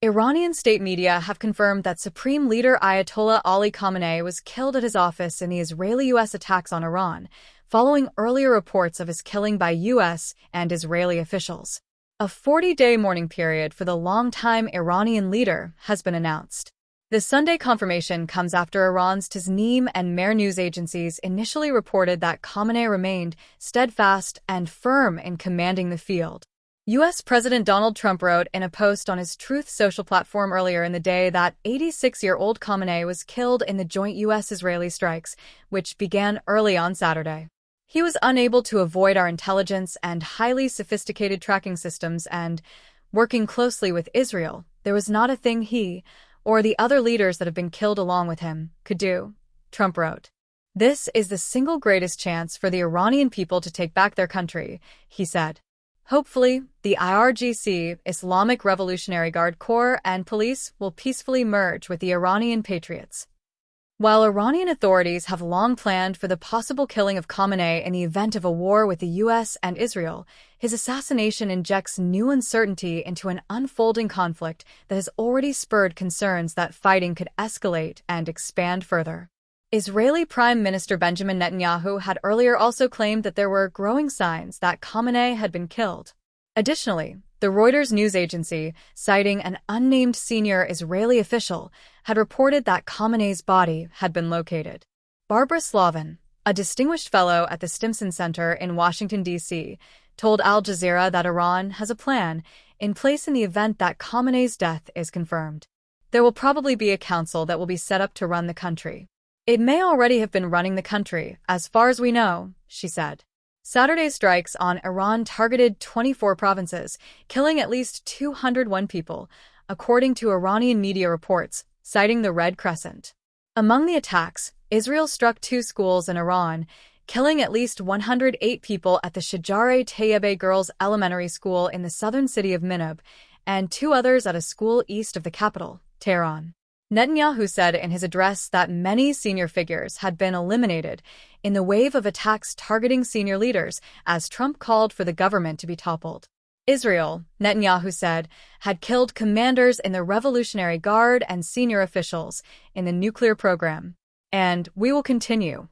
Iranian state media have confirmed that Supreme Leader Ayatollah Ali Khamenei was killed at his office in the Israeli-U.S. attacks on Iran, following earlier reports of his killing by U.S. and Israeli officials. A 40-day mourning period for the longtime Iranian leader has been announced. The Sunday confirmation comes after Iran's Tasnim and Mehr news agencies initially reported that Khamenei remained steadfast and firm in commanding the field. U.S. President Donald Trump wrote in a post on his Truth Social platform earlier in the day that 86-year-old Khamenei was killed in the joint U.S.-Israeli strikes, which began early on Saturday. He was unable to avoid our intelligence and highly sophisticated tracking systems, and, working closely with Israel, there was not a thing he, or the other leaders that have been killed along with him, could do, Trump wrote. This is the single greatest chance for the Iranian people to take back their country, he said. Hopefully, the IRGC, Islamic Revolutionary Guard Corps, and police will peacefully merge with the Iranian patriots. While Iranian authorities have long planned for the possible killing of Khamenei in the event of a war with the U.S. and Israel, his assassination injects new uncertainty into an unfolding conflict that has already spurred concerns that fighting could escalate and expand further. Israeli Prime Minister Benjamin Netanyahu had earlier also claimed that there were growing signs that Khamenei had been killed. Additionally, the Reuters news agency, citing an unnamed senior Israeli official, had reported that Khamenei's body had been located. Barbara Slavin, a distinguished fellow at the Stimson Center in Washington, D.C., told Al Jazeera that Iran has a plan in place in the event that Khamenei's death is confirmed. There will probably be a council that will be set up to run the country. It may already have been running the country, as far as we know, she said. Saturday's strikes on Iran targeted 24 provinces, killing at least 201 people, according to Iranian media reports, citing the Red Crescent. Among the attacks, Israel struck 2 schools in Iran, killing at least 108 people at the Shajareh Tayyibeh Girls' Elementary School in the southern city of Minab, and 2 others at a school east of the capital, Tehran. Netanyahu said in his address that many senior figures had been eliminated in the wave of attacks targeting senior leaders, as Trump called for the government to be toppled. Israel, Netanyahu said, had killed commanders in the Revolutionary Guard and senior officials in the nuclear program. And we will continue.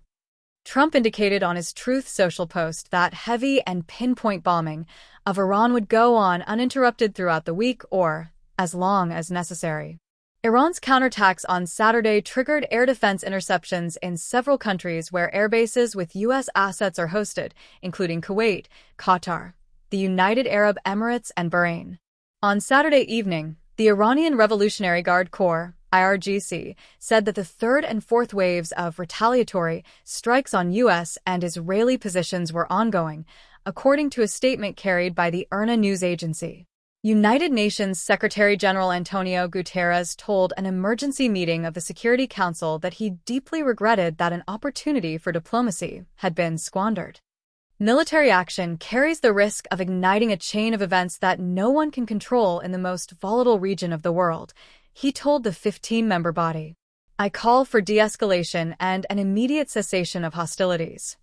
Trump indicated on his Truth Social post that heavy and pinpoint bombing of Iran would go on uninterrupted throughout the week or as long as necessary. Iran's counterattacks on Saturday triggered air defense interceptions in several countries where airbases with U.S. assets are hosted, including Kuwait, Qatar, the United Arab Emirates, and Bahrain. On Saturday evening, the Iranian Revolutionary Guard Corps, IRGC, said that the 3rd and 4th waves of retaliatory strikes on U.S. and Israeli positions were ongoing, according to a statement carried by the IRNA news agency. United Nations Secretary-General Antonio Guterres told an emergency meeting of the Security Council that he deeply regretted that an opportunity for diplomacy had been squandered. Military action carries the risk of igniting a chain of events that no one can control in the most volatile region of the world, he told the 15-member body. I call for de-escalation and an immediate cessation of hostilities.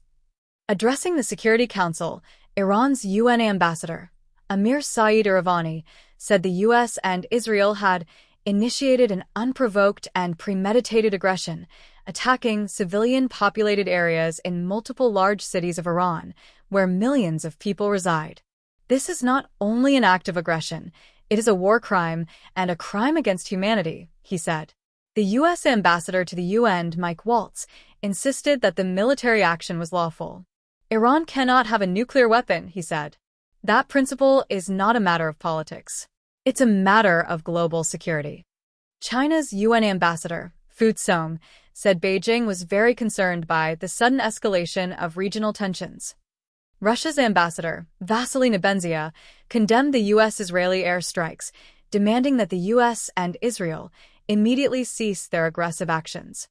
Addressing the Security Council, Iran's UN ambassador, Amir Saeed Iravani, said the U.S. and Israel had initiated an unprovoked and premeditated aggression, attacking civilian-populated areas in multiple large cities of Iran, where millions of people reside. This is not only an act of aggression, it is a war crime and a crime against humanity, he said. The U.S. ambassador to the UN, Mike Waltz, insisted that the military action was lawful. Iran cannot have a nuclear weapon, he said. That principle is not a matter of politics. It's a matter of global security. China's UN ambassador, Fu Song, said Beijing was very concerned by the sudden escalation of regional tensions. Russia's ambassador, Vasily Nebenzia, condemned the U.S.-Israeli airstrikes, demanding that the U.S. and Israel immediately cease their aggressive actions.